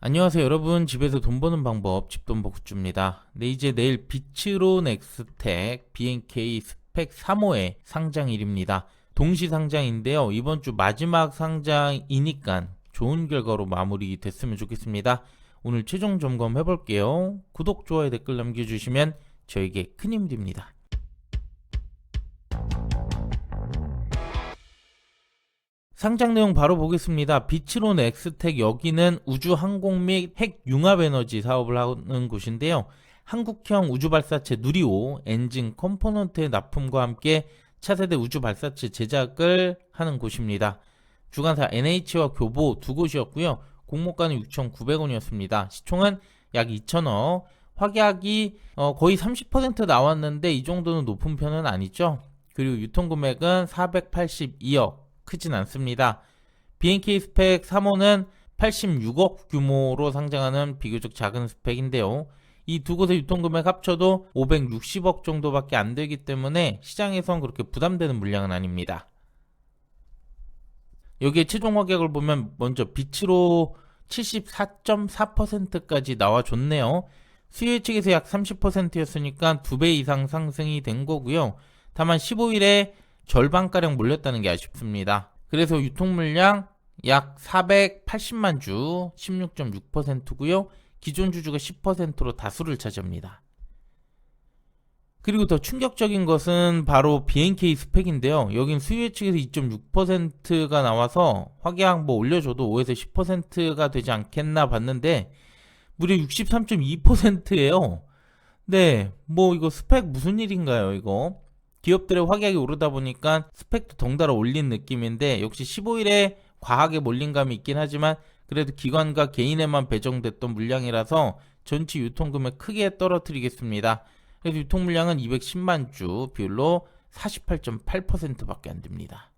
안녕하세요 여러분, 집에서 돈 버는 방법 집돈버굿주입니다. 네, 이제 내일 비츠론 엑스텍 BNK 스펙 3호의 상장일입니다. 동시 상장인데요, 이번 주 마지막 상장이니까 좋은 결과로 마무리 됐으면 좋겠습니다. 오늘 최종 점검 해볼게요. 구독, 좋아요, 댓글 남겨주시면 저에게 큰 힘이 됩니다. 상장 내용 바로 보겠습니다. 비츠론 엑스텍, 여기는 우주항공 및 핵융합에너지 사업을 하는 곳인데요. 한국형 우주발사체 누리호 엔진 컴포넌트의 납품과 함께 차세대 우주발사체 제작을 하는 곳입니다. 주관사 NH와 교보 두 곳이었고요. 공모가는 6,900원이었습니다. 시총은 약 2,000억. 확약이 거의 30% 나왔는데 이 정도는 높은 편은 아니죠. 그리고 유통금액은 482억. 크진 않습니다. BNK 스펙 3호는 86억 규모로 상장하는 비교적 작은 스펙인데요. 이 두 곳의 유통금액 합쳐도 560억 정도밖에 안 되기 때문에 시장에선 그렇게 부담되는 물량은 아닙니다. 여기에 최종 확약을 보면 먼저 비츠로 74.4%까지 나와줬네요. 수요 예측에서 약 30%였으니까 2배 이상 상승이 된 거고요. 다만 15일에 절반가량 몰렸다는 게 아쉽습니다. 그래서 유통 물량 약 480만 주, 16.6%고요. 기존 주주가 10%로 다수를 차지합니다. 그리고 더 충격적인 것은 바로 BNK 스펙인데요. 여긴 수요 예측에서 2.6%가 나와서 확약 올려줘도 5에서 10%가 되지 않겠나 봤는데 무려 63.2%예요. 네, 이거 스펙 무슨 일인가요, 이거? 기업들의 확약이 오르다 보니까 스펙도 덩달아 올린 느낌인데, 역시 15일에 과하게 몰린 감이 있긴 하지만 그래도 기관과 개인에만 배정됐던 물량이라서 전체 유통금액 크게 떨어뜨리겠습니다. 그래서 유통 물량은 210만 주, 비율로 48.8%밖에 안 됩니다.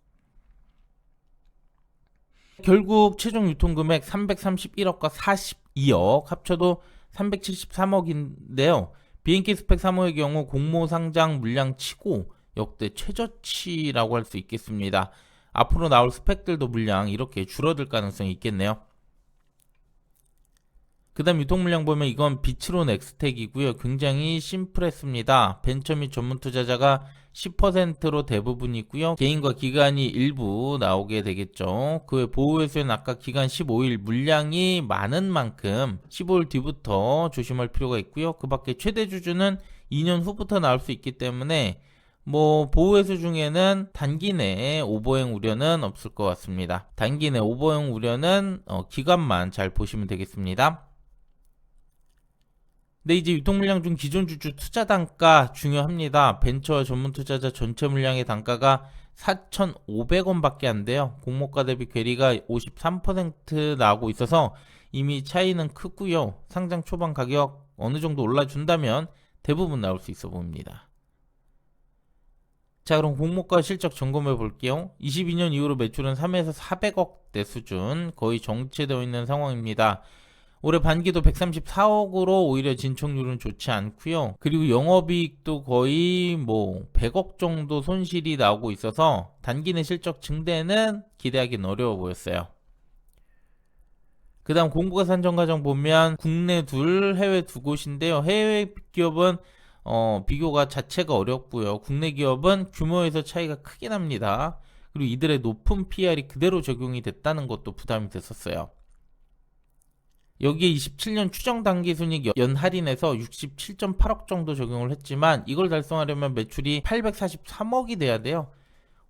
결국 최종 유통금액 331억과 42억 합쳐도 373억인데요. BNK 스펙 3호의 경우 공모 상장 물량 치고 역대 최저치라고 할 수 있겠습니다. 앞으로 나올 스펙들도 물량 이렇게 줄어들 가능성이 있겠네요. 그 다음 유통 물량 보면 이건 비츠론 엑스텍이고요. 굉장히 심플했습니다. 벤처 및 전문 투자자가 10%로 대부분이고요. 개인과 기관이 일부 나오게 되겠죠. 그 외 보호회수는 아까 기간 15일 물량이 많은 만큼 15일 뒤부터 조심할 필요가 있고요. 그 밖에 최대 주주는 2년 후부터 나올 수 있기 때문에 보호회수 중에는 단기 내에 오버행 우려는 없을 것 같습니다. 단기 내 오버행 우려는 기간만 잘 보시면 되겠습니다. 네, 이제 유통 물량 중 기존 주주 투자 단가 중요합니다. 벤처 전문 투자자 전체 물량의 단가가 4,500원 밖에 안 돼요. 공모가 대비 괴리가 53% 나오고 있어서 이미 차이는 크고요. 상장 초반 가격 어느 정도 올라준다면 대부분 나올 수 있어 보입니다. 자, 그럼 공모가 실적 점검해 볼게요. 22년 이후로 매출은 3에서 400억대 수준, 거의 정체되어 있는 상황입니다. 올해 반기도 134억으로 오히려 진척률은 좋지 않고요. 그리고 영업이익도 거의 100억 정도 손실이 나오고 있어서 단기 내 실적 증대는 기대하기는 어려워 보였어요. 그 다음 공고가 산정 과정 보면 국내 둘, 해외 두 곳인데요. 해외 기업은 비교가 자체가 어렵고요. 국내 기업은 규모에서 차이가 크게 납니다. 그리고 이들의 높은 PR이 그대로 적용이 됐다는 것도 부담이 됐었어요. 여기에 27년 추정 당기순이익 연 할인해서 67.8억 정도 적용을 했지만 이걸 달성하려면 매출이 843억이 돼야 돼요.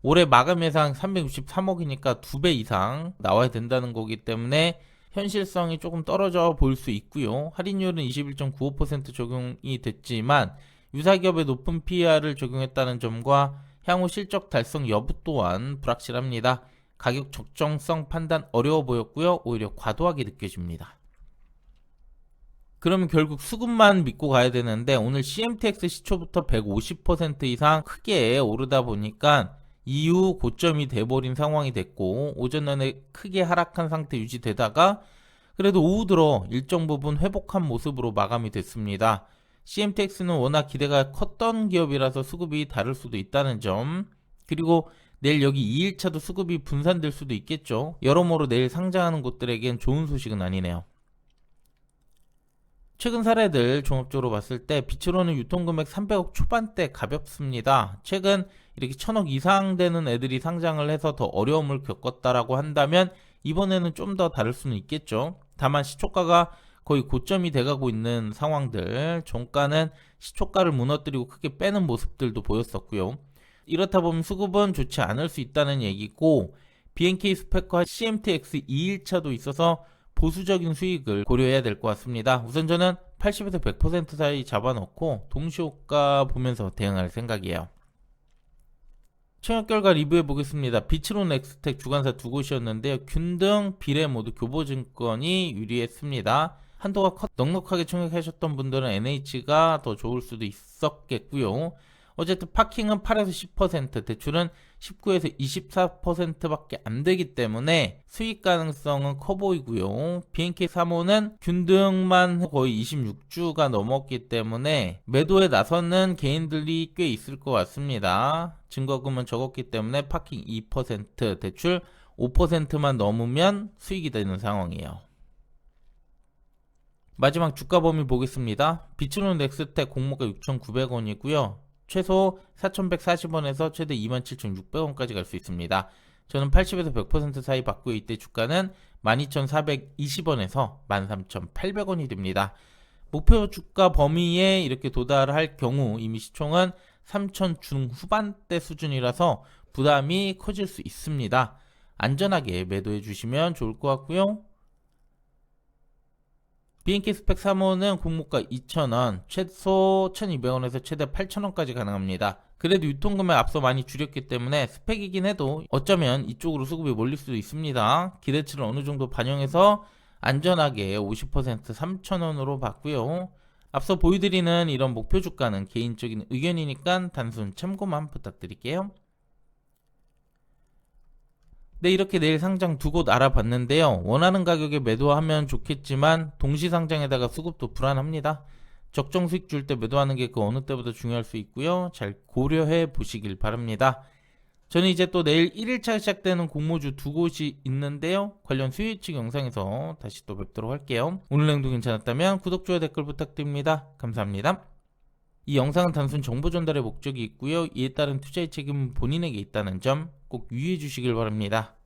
올해 마감 예상 363억이니까 2배 이상 나와야 된다는 거기 때문에 현실성이 조금 떨어져 보일 수 있고요. 할인율은 21.95% 적용이 됐지만 유사기업의 높은 PER을 적용했다는 점과 향후 실적 달성 여부 또한 불확실합니다. 가격 적정성 판단 어려워 보였고요. 오히려 과도하게 느껴집니다. 그러면 결국 수급만 믿고 가야 되는데 오늘 CMTX 시초부터 150% 이상 크게 오르다 보니까 이후 고점이 돼버린 상황이 됐고 오전 내내 크게 하락한 상태 유지되다가 그래도 오후 들어 일정 부분 회복한 모습으로 마감이 됐습니다. CMTX는 워낙 기대가 컸던 기업이라서 수급이 다를 수도 있다는 점, 그리고 내일 여기 2일차도 수급이 분산될 수도 있겠죠. 여러모로 내일 상장하는 곳들에겐 좋은 소식은 아니네요. 최근 사례들 종합적으로 봤을 때 빛으로는 유통금액 300억 초반대 가볍습니다. 최근 이렇게 1000억 이상 되는 애들이 상장을 해서 더 어려움을 겪었다라고 한다면 이번에는 좀 더 다를 수는 있겠죠. 다만 시초가가 거의 고점이 돼가고 있는 상황들, 종가는 시초가를 무너뜨리고 크게 빼는 모습들도 보였었고요. 이렇다 보면 수급은 좋지 않을 수 있다는 얘기고, BNK 스펙과 CMTX 2일차도 있어서 보수적인 수익을 고려해야 될 것 같습니다. 우선 저는 80에서 100% 사이 잡아놓고 동시호가 보면서 대응할 생각이에요. 청약 결과 리뷰해 보겠습니다. 비츠론 엑스텍 주관사 두 곳이었는데요. 균등, 비례 모두 교보증권이 유리했습니다. 한도가 넉넉하게 청약하셨던 분들은 NH가 더 좋을 수도 있었겠고요. 어쨌든 파킹은 8에서 10%, 대출은 19에서 24%밖에 안 되기 때문에 수익 가능성은 커 보이고요. BNK 3호는 균등만 거의 26주가 넘었기 때문에 매도에 나서는 개인들이 꽤 있을 것 같습니다. 증거금은 적었기 때문에 파킹 2%, 대출 5%만 넘으면 수익이 되는 상황이에요. 마지막 주가 범위 보겠습니다. 비츠론 넥스텍 공모가 6,900원이고요. 최소 4,140원에서 최대 27,600원까지 갈 수 있습니다. 저는 80에서 100% 사이 받고 이때 주가는 12,420원에서 13,800원이 됩니다. 목표 주가 범위에 이렇게 도달할 경우 이미 시총은 3,000 중후반대 수준이라서 부담이 커질 수 있습니다. 안전하게 매도해 주시면 좋을 것 같고요. BNK 스펙 3호는 공모가 2,000원, 최소 1,200원에서 최대 8,000원까지 가능합니다. 그래도 유통금액 앞서 많이 줄였기 때문에 스펙이긴 해도 어쩌면 이쪽으로 수급이 몰릴 수도 있습니다. 기대치를 어느 정도 반영해서 안전하게 50% 3,000원으로 봤고요. 앞서 보여드리는 이런 목표 주가는 개인적인 의견이니까 단순 참고만 부탁드릴게요. 네, 이렇게 내일 상장 두 곳 알아봤는데요. 원하는 가격에 매도하면 좋겠지만 동시 상장에다가 수급도 불안합니다. 적정 수익 줄 때 매도하는 게 그 어느 때보다 중요할 수 있고요. 잘 고려해 보시길 바랍니다. 저는 이제 또 내일 1일차 시작되는 공모주 두 곳이 있는데요. 관련 수요예측 영상에서 다시 또 뵙도록 할게요. 오늘 내용도 괜찮았다면 구독, 좋아요, 댓글 부탁드립니다. 감사합니다. 이 영상은 단순 정보 전달의 목적이 있고요. 이에 따른 투자의 책임은 본인에게 있다는 점 꼭 유의해 주시길 바랍니다.